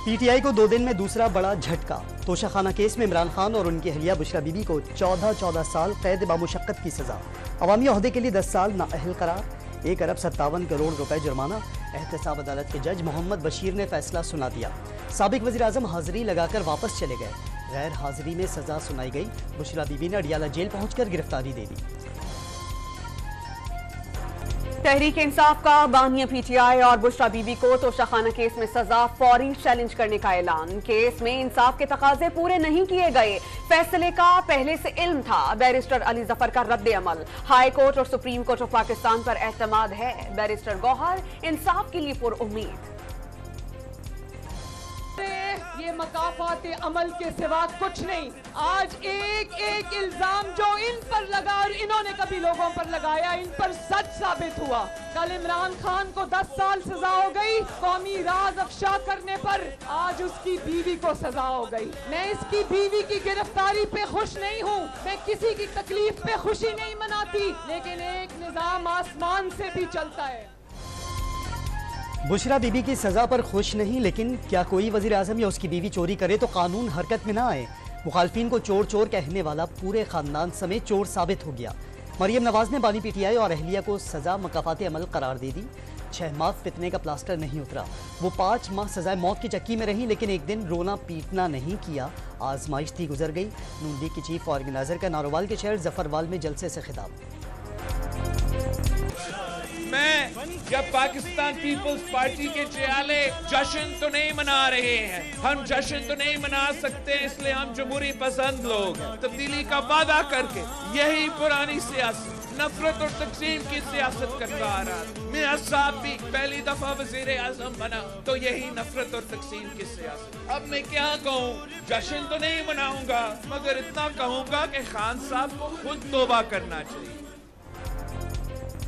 P T I کو 2 دن میں دوسرا بڑا جھٹکا۔ توشہ خانہ کیس میں عمران خان اور ان کی اہلیہ بشرا بی بی کو 14 سال قید بامشقت کی سزا۔ عوامی عہدے کے لیے 10 سال نااہل قرار، 1 ارب 57 کروڑ روپے جرمانہ۔ احتساب عدالت کے جج محمد بشیر نے فیصلہ سنا دیا۔ سابق وزیر اعظم حاضری لگا کر واپس چلے گئے، غیر حاضری میں سزا سنائی گئی۔ بشرا بی بی نے اڈیالہ جیل پہنچ کر گرفتاری دے دی۔ تحریک انصاف کا بانیہ پی ٹی آئی اور بشرا بی بی کو توشہ خانہ کیس میں سزا فوری چیلنج کرنے کا اعلان۔ کیس میں انصاف کے تقاضے پورے نہیں کیے گئے، فیصلے کا پہلے سے علم تھا۔ بیرسٹر علی ظفر کا رد عمل، ہائی کورٹ اور سپریم کورٹ آف پاکستان پر اعتماد ہے۔ بیرسٹر گوہر انصاف کے لیے پر امید۔ یہ مکافات عمل کے سوا کچھ نہیں۔ آج ایک ایک الزام جو ان پر لگا اور انہوں نے کبھی لوگوں پر لگایا، ان پر سچ ثابت ہوا۔ کل عمران خان کو 10 سال سزا ہو گئی قومی راز افشا کرنے پر، آج اس کی بیوی کو سزا ہو گئی۔ میں اس کی بیوی کی گرفتاری پہ خوش نہیں ہوں، میں کسی کی تکلیف پہ خوشی نہیں مناتی، لیکن ایک نظام آسمان سے بھی چلتا ہے۔ بشرا بی بی کی سزا پر خوش نہیں، لیکن کیا کوئی وزیر اعظم یا اس کی بیوی چوری کرے تو قانون حرکت میں نہ آئے؟ مخالفین کو چور چور کہنے والا پورے خاندان سمیت چور ثابت ہو گیا۔ مریم نواز نے بانی پی ٹی آئی اور اہلیہ کو سزا مکافات عمل قرار دے دی۔ 6 ماہ فتنے کا پلاسٹر نہیں اترا، وہ 5 ماہ سزائے موت کی چکی میں رہی، لیکن ایک دن رونا پیٹنا نہیں کیا، آزمائش تھی گزر گئی۔ نون لیگ کی چیف آرگنائزر کا نارووال کے شہر ظفروال میں جلسے سے خطاب۔ میں جب پاکستان پیپلز پارٹی کے چیالے جشن تو نہیں منا رہے ہیں، ہم جشن تو نہیں منا سکتے، اس لیے ہم جمہوری پسند لوگ تبدیلی کا وعدہ کر کے یہی پرانی سیاست، نفرت اور تقسیم کی سیاست کرتا آ رہا۔ میاں صاحب بھی پہلی دفعہ وزیر اعظم بنا تو یہی نفرت اور تقسیم کی سیاست۔ اب میں کیا کہوں، جشن تو نہیں مناؤں گا، مگر اتنا کہوں گا کہ خان صاحب کو خود توبہ کرنا چاہیے۔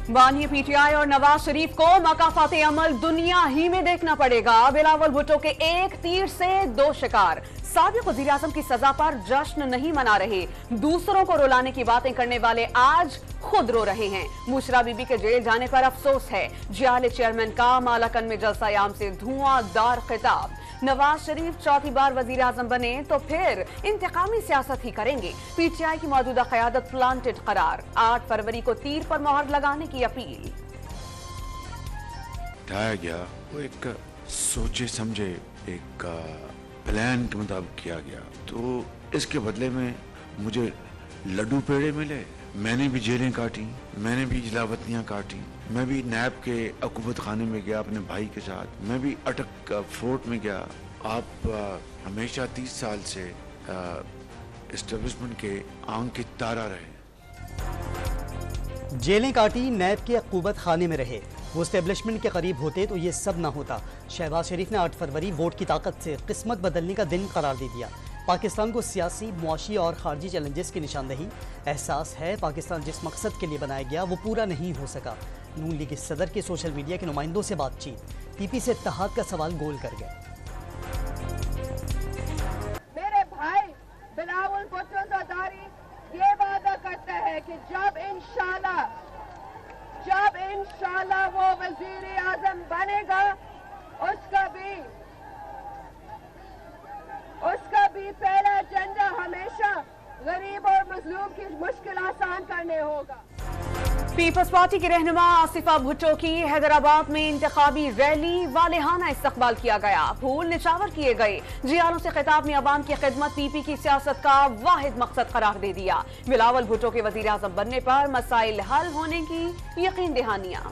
بانی پی ٹی آئی اور نواز شریف کو مکافات عمل دنیا ہی میں دیکھنا پڑے گا۔ بلاول بھٹو کے ایک تیر سے 2 شکار۔ سابق وزیر اعظم کی سزا پر جشن نہیں منا رہے، دوسروں کو رلانے کی باتیں کرنے والے آج خود رو رہے ہیں۔ بشرا بی بی کے جیل جانے پر افسوس ہے۔ جیالے چیئرمین کا مالاکن میں جلسہ عام سے دھواں دار خطاب۔ نواز شریف 4تھی بار وزیر اعظم بنے تو پھر انتقامی سیاست ہی کریں گے۔ پی ٹی آئی کی موجودہ قیادت پلانٹڈ قرار، 8 فروری کو تیر پر مہر لگانے کی اپیل۔ اٹھایا گیا وہ ایک سوچے سمجھے ایک پلان کے مطابق کیا گیا، تو اس کے بدلے میں مجھے لڈو پیڑے ملے، میں نے بھی جیلیں کاٹی، میں نے بھی جلاوطنیاں کاٹی، میں بھی نیب کے عقوبت خانے میں گیا اپنے بھائی کے ساتھ، میں بھی اٹک فورٹ میں گیا۔ آپ ہمیشہ 30 سال سے اسٹیبلشمنٹ کے آنکھ کے تارا رہے۔ جیلیں کاٹی، نیب کے عقوبت خانے میں رہے، وہ اسٹیبلشمنٹ کے قریب ہوتے تو یہ سب نہ ہوتا۔ شہباز شریف نے 8 فروری ووٹ کی طاقت سے قسمت بدلنے کا دن قرار دے دیا۔ پاکستان کو سیاسی، معاشی اور خارجی چیلنجز کی نشاندہی۔ احساس ہے پاکستان جس مقصد کے لیے بنایا گیا وہ پورا نہیں ہو سکا۔ نون لیگ صدر کے سوشل میڈیا کے نمائندوں سے بات چیت، پی پی سے اتحاد کا سوال گول کر گئے۔ میرے بھائی بلاول بھٹو زرداری یہ وعدہ کرتا ہے کہ جب انشاءاللہ وہ وزیر اعظم بنے گا، اس کا بھی پہلا ایجنڈا ہمیشہ غریب اور مظلوم کی مشکل آسان کرنے ہوگا۔ پیپلز پارٹی کے رہنما آصفہ بھٹو کی حیدرآباد میں انتخابی ریلی والہانہ استقبال کیا گیا، پھول نچاور کیے گئے۔ جیالوں سے خطاب میں عوام کی خدمت پی پی کی سیاست کا واحد مقصد قرار دے دیا۔ بلاول بھٹو کے وزیر اعظم بننے پر مسائل حل ہونے کی یقین دہانیاں۔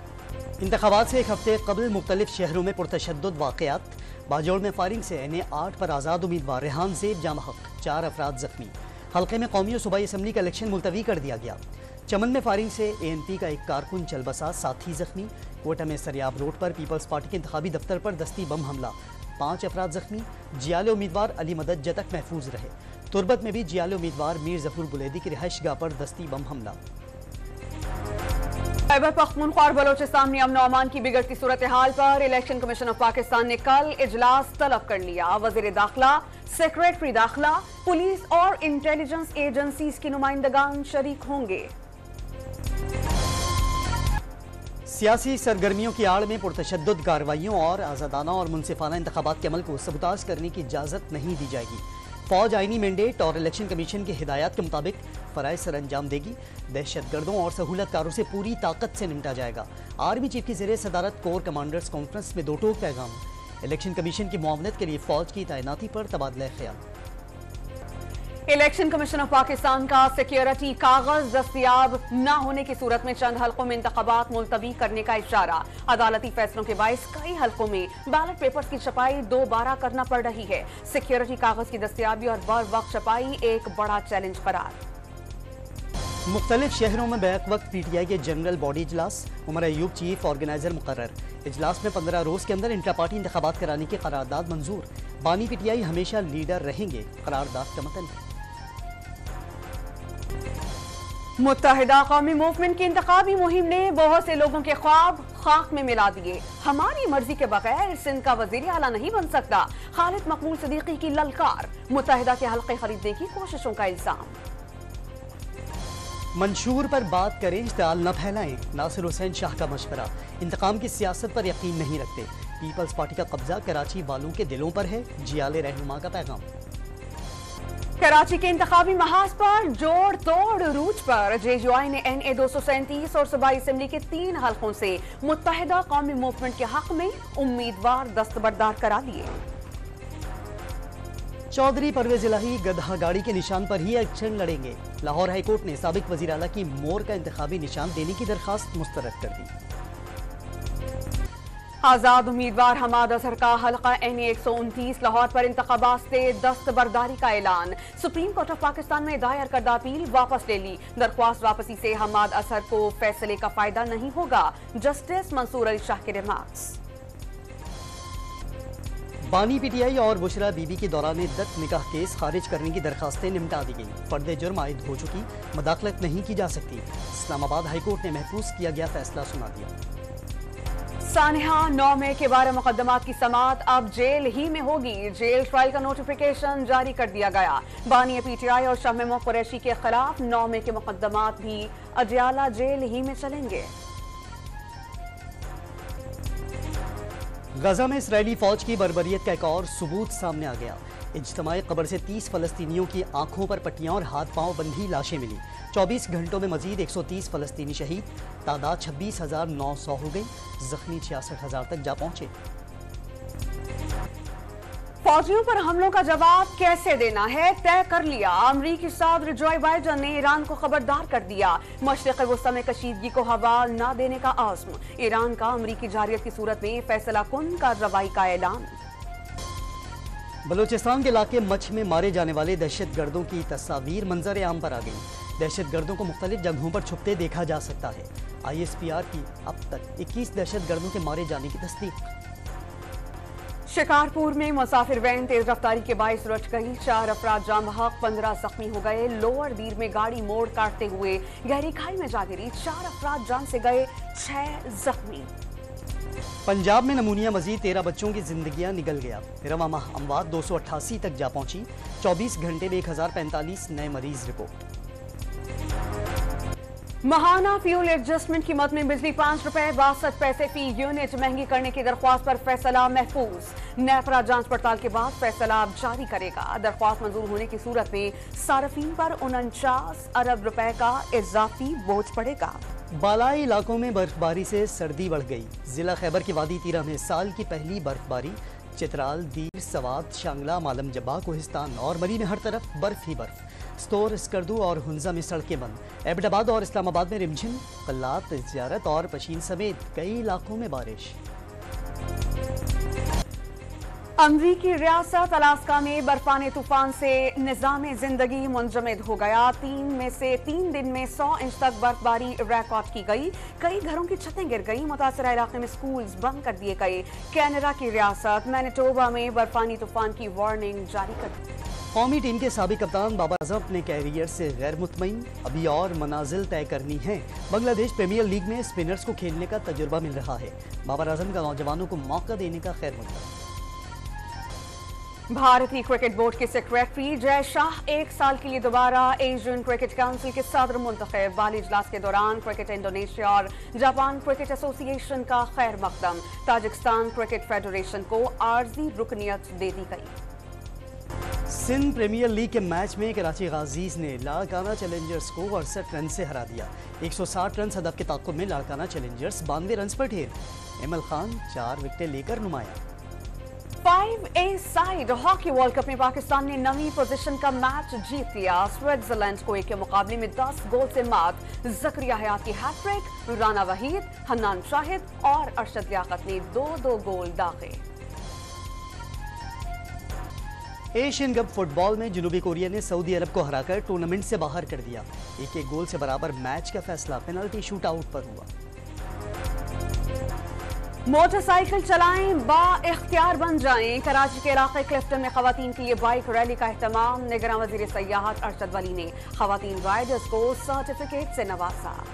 انتخابات سے ایک ہفتے قبل مختلف شہروں میں پرتشدد واقعات۔ باجوڑ میں فائرنگ سے NA-8 پر آزاد امیدوار ریحان زیب جام حق، 4 افراد زخمی۔ حلقے میں قومی و صوبائی اسمبلی کا الیکشن ملتوی کر دیا گیا۔ چمن میں فائرنگ سے ANP کا ایک کارکن چل بسا، ساتھی زخمی۔ کوٹہ میں سریاب روڈ پر پیپلز پارٹی کے انتخابی دفتر پر دستی بم حملہ، 5 افراد زخمی۔ جیالے امیدوار علی مدد جتک محفوظ رہے۔ تربت میں بھی جیالے امیدوار میر ظفور بلیدی کی رہائش گاہ پر دستی بم حملہ۔ خیبر پختونخوا اور بلوچستان میں امن و امان کی بگڑتی صورتحال پر الیکشن کمیشن آف پاکستان نے کل اجلاس طلب کر لیا۔ وزیر داخلہ، سیکریٹری داخلہ، پولیس اور انٹیلیجنس ایجنسیز کی نمائندگان شریک ہوں گے۔ सियासी सरगर्मियों की आड़ में पुरतशद्दुद कार्रवाइयों और आज़ादाना और मुनसिफाना इंतखाबात के अमल को सबूताज करने की इजाज़त नहीं दी जाएगी। फौज आईनी मैंडेट और इलेक्शन कमीशन की हिदायत के मुताबिक फ़राइज़ सर अंजाम देगी। दहशतगर्दों और सहूलतकारों से पूरी ताकत से निपटा जाएगा। आर्मी चीफ की ज़ेरे सदारत कोर कमांडर्स कॉन्फ्रेंस में दो टोक पैगाम। इलेक्शन कमीशन की मुआवनत के लिए फौज की तैनाती पर तबादला ख्याल। इलेक्शन कमीशन ऑफ पाकिस्तान का सिक्योरिटी कागज दस्तयाब न होने की सूरत में चंद हल्कों में इंतखाबात मुलतवी करने का इशारा। अदालती फैसलों के बायस कई हल्कों में बैलेट पेपर्स की छपाई दोबारा करना पड़ रही है। सिक्योरिटी कागज की दस्तयाबी और बर वक्त छपाई एक बड़ा चैलेंज करार। मुख्तलिफ शहरों में बैक वक्त PTI के जनरल बॉडी इजलास। उमर अयूब चीफ ऑर्गेनाइजर मुकर्रर। इजलास में 15 रोज के अंदर इंट्रा पार्टी इंतखाबात कराने की करारदाद मंजूर। बानी PTI हमेशा लीडर रहेंगे, करारदाद का मतन। मुत्तहिदा कौमी मूवमेंट की इंतखाबी मुहिम ने बहुत से लोगों के ख्वाब खाक में मिला दिए। हमारी मर्जी के बगैर सिंध का वजीर आला नहीं बन सकता, खालिद मकबूल सिद्दीकी की ललकार। मुत्तहिदा के हल्के खरीदने की कोशिशों का इल्जाम। मंशूर पर बात करें, इश्तिआल न फैलाएं, नासिर हुसैन शाह का मशवरा। इंतकाम की सियासत पर यकीन नहीं रखते। पीपल्स पार्टी का कब्जा कराची वालों के दिलों पर है, जियाले रहनुमा का पैगाम। कराची के इंतखाबी महाज पर जोड़ तोड़ रूज पर JUI ने NA 237 और सूबाई असेंबली के 3 हल्कों से मुत्तहिदा कौमी मूवमेंट के हक में उम्मीदवार दस्तबरदार करा लिए। चौधरी परवेज इलाही गधा गाड़ी के निशान पर ही इलेक्शन लड़ेंगे। लाहौर हाई कोर्ट ने साबिक वजीर आला की मोर का इंतखाबी निशान देने की दरखास्त मुस्तरद कर दी। आजाद उम्मीदवार हमाद अजहर का हल्का NA 129 लाहौर पर इंतखाबात से दस्तबरदारी का ऐलान। सुप्रीम कोर्ट ऑफ पाकिस्तान में दायर करदा अपील वापस ले ली। दरख्वास्त वापसी से हमाद अजहर को फैसले का फायदा नहीं होगा, जस्टिस मंसूर अली शाह के रिमार्क्स। बानी PTI और बुशरा बीबी के दौरान इद्दत निकाह केस खारिज करने की दरखास्तें निपटा दी गई। फर्द जुर्म आयद हो चुकी, मदाखलत नहीं की जा सकती। इस्लामाबाद हाई कोर्ट ने महफूज किया गया फैसला सुना दिया। सानिहा 9 मई के 12 मुकदमात की समाअत अब जेल ही में होगी। जेल ट्रायल का नोटिफिकेशन जारी कर दिया गया। बानी PTI और शाह महमूद कुरैशी के खिलाफ 9 मई के मुकदमात भी अजियाला जेल ही में चलेंगे। गजा में इसराइली फौज की बर्बरियत का एक और सबूत सामने आ गया। इज्तिमाई कब्र से 30 फलस्तीनियों की आंखों पर पट्टियां और हाथ पांव बंधी लाशें मिली। 24 घंटों में मजीद 130 फलस्तीनी शहीद। तादाद 26,900 हो गई। जख्मी 66,000 तक जा पहुंचे। फौजियों पर हमलों का जवाब कैसे देना है तय कर लिया। अमरीकी सदर जो बाइडन ने ईरान को खबरदार कर दिया। मशरिक़ वस्ता में कशीदगी को हवा न देने का आज़्म। ईरान का अमरीकी जारियत की सूरत में फैसला कुन कार्रवाई का ऐलान। बलूचिस्तान के इलाके मछ में मारे जाने वाले दहशतगर्दों की तस्वीर मंजर आम पर आ गई। दहशतगर्दों को मुख्तलिफ जगहों पर छुपते देखा जा सकता है। ISPR की अब तक 21 दहशतगर्दों के मारे जाने की तस्दीक। शिकारपुर में मुसाफिर वैन तेज रफ्तारी के बाइस उलट गई। 4 अफराद जाम बहक, 15 जख्मी हो गए। लोअर दीर में गाड़ी मोड़ काटते हुए गहरी खाई में जा गिरी। 4 अफराद जान से गए, 6 जख्मी। पंजाब में नमूनिया मजीद 13 बच्चों की जिंदगियां निकल गया। रवा माह अमवात 288 तक जा पहुंची। 24 घंटे में 1045 नए मरीज रिपोर्ट। महाना फ्यूल एडजस्टमेंट कीमत में बिजली 5 रुपए 62 पैसे फी यूनिट महंगी करने की दरख्वास्त पर फैसला महफूज। नेपरा जांच पड़ताल के बाद फैसला अब जारी करेगा। दरख्वास्त मंजूर होने की सूरत में सार्फिन पर 49 अरब रुपए का इजाफी बोझ पड़ेगा। बालाई इलाकों में बर्फबारी से सर्दी बढ़ गई। जिला खैबर की वादी तीरा में साल की पहली बर्फबारी। चित्राल, दीर, सवात, शांगला, मालम जब्बा, कोहिस्तान और मरी में हर तरफ बर्फ ही बर्फ। स्तोर, स्कर्दू और हुंजा में सड़कें बंद। एबटाबाद और इस्लामाबाद में रिमझिम, कल्लात, ज़ियारत और पशीन समेत कई इलाकों में बारिश। अमरीकी रियासत अलास्का में बर्फानी तूफान से निज़ाम जिंदगी मुंजमद हो गया। 3 दिन में 100 इंच तक बर्फबारी रिकॉर्ड की गई। कई घरों की छतें गिर गई। मुतासरा इलाके में स्कूल्स बंद कर दिए गए। कैनेडा की रियासत मैनिटोबा में बर्फानी तूफान की वार्निंग जारी कर दी। कौमी टीम के साबिक कप्तान बाबर आजम अपने कैरियर से गैर मुतमईन। अभी और मनाजिल तय करनी है। बांग्लादेश प्रीमियर लीग में स्पिनर्स को खेलने का तजुर्बा मिल रहा है। बाबर आजम का नौजवानों को मौका देने का खैर मकदम। भारतीय क्रिकेट बोर्ड के सेक्रेटरी जय शाह 1 साल के लिए दोबारा एशियन क्रिकेट काउंसिल के सदर मुंतखब। बाली इजलास के दौरान क्रिकेट इंडोनेशिया और जापान क्रिकेट एसोसिएशन का खैर मकदम। ताजिकिस्तान क्रिकेट फेडरेशन को आर्जी रुकनियत दे दी गई। सिंध प्रीमियर लीग के मैच में कराची गाजीज ने लाड़काना चैलेंजर्स को 68 रन से हरा दिया। 160 रन हदफ के ताक़ुब में लाड़काना चैलेंजर्स 92 रन पर ढेर। एमल खान 4 विकेटें लेकर नुमाया। 5A side hockey world cup में पाकिस्तान ने 9वीं पोजीशन का मैच जीत लिया। स्विट्जरलैंड को 1 के मुकाबले में 10 गोल से मात। जकरिया हयात की हैट्रिक, राना वहीद, हन्नान शाहिद और अरशद लियाकत ने 2-2 गोल दागे। एशियन कप फुटबॉल में जनूबी कोरिया ने सऊदी अरब को हराकर टूर्नामेंट से बाहर कर दिया। 1-1 गोल से बराबर मैच का फैसला पेनल्टी शूट आउट पर हुआ। मोटरसाइकिल चलाएं, बा-इख्तियार बन जाएं। कराची के इलाके क्लिफ्टन में खवातीन के लिए बाइक रैली का एहतमाम। निगरान वजीर सयाहत अरशद वली ने खवातीन राइडर्स को सर्टिफिकेट से नवाजा।